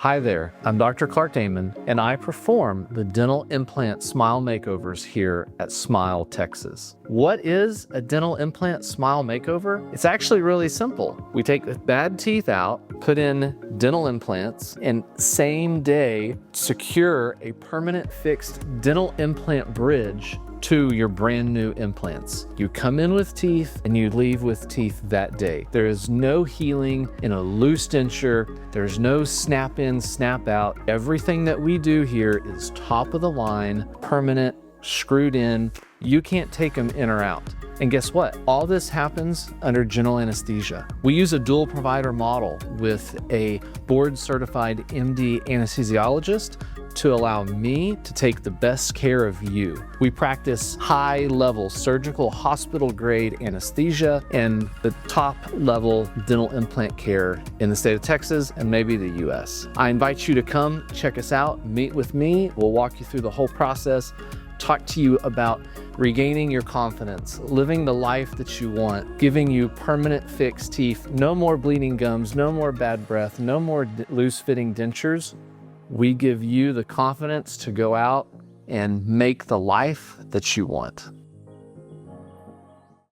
Hi there, I'm Dr. Clark Damon, and I perform the dental implant smile makeovers here at Smile, Texas. What is a dental implant smile makeover? It's actually really simple. We take the bad teeth out, put in dental implants, and same day secure a permanent fixed dental implant bridge to your brand new implants. You come in with teeth and you leave with teeth that day. There is no healing in a loose denture. There's no snap in, snap out. Everything that we do here is top of the line, permanent, screwed in. You can't take them in or out. And guess what? All this happens under general anesthesia. We use a dual provider model with a board certified MD anesthesiologist to allow me to take the best care of you. We practice high-level surgical hospital-grade anesthesia and the top-level dental implant care in the state of Texas and maybe the US. I invite you to come check us out, meet with me. We'll walk you through the whole process, talk to you about regaining your confidence, living the life that you want, giving you permanent fixed teeth, no more bleeding gums, no more bad breath, no more loose-fitting dentures. We give you the confidence to go out and make the life that you want.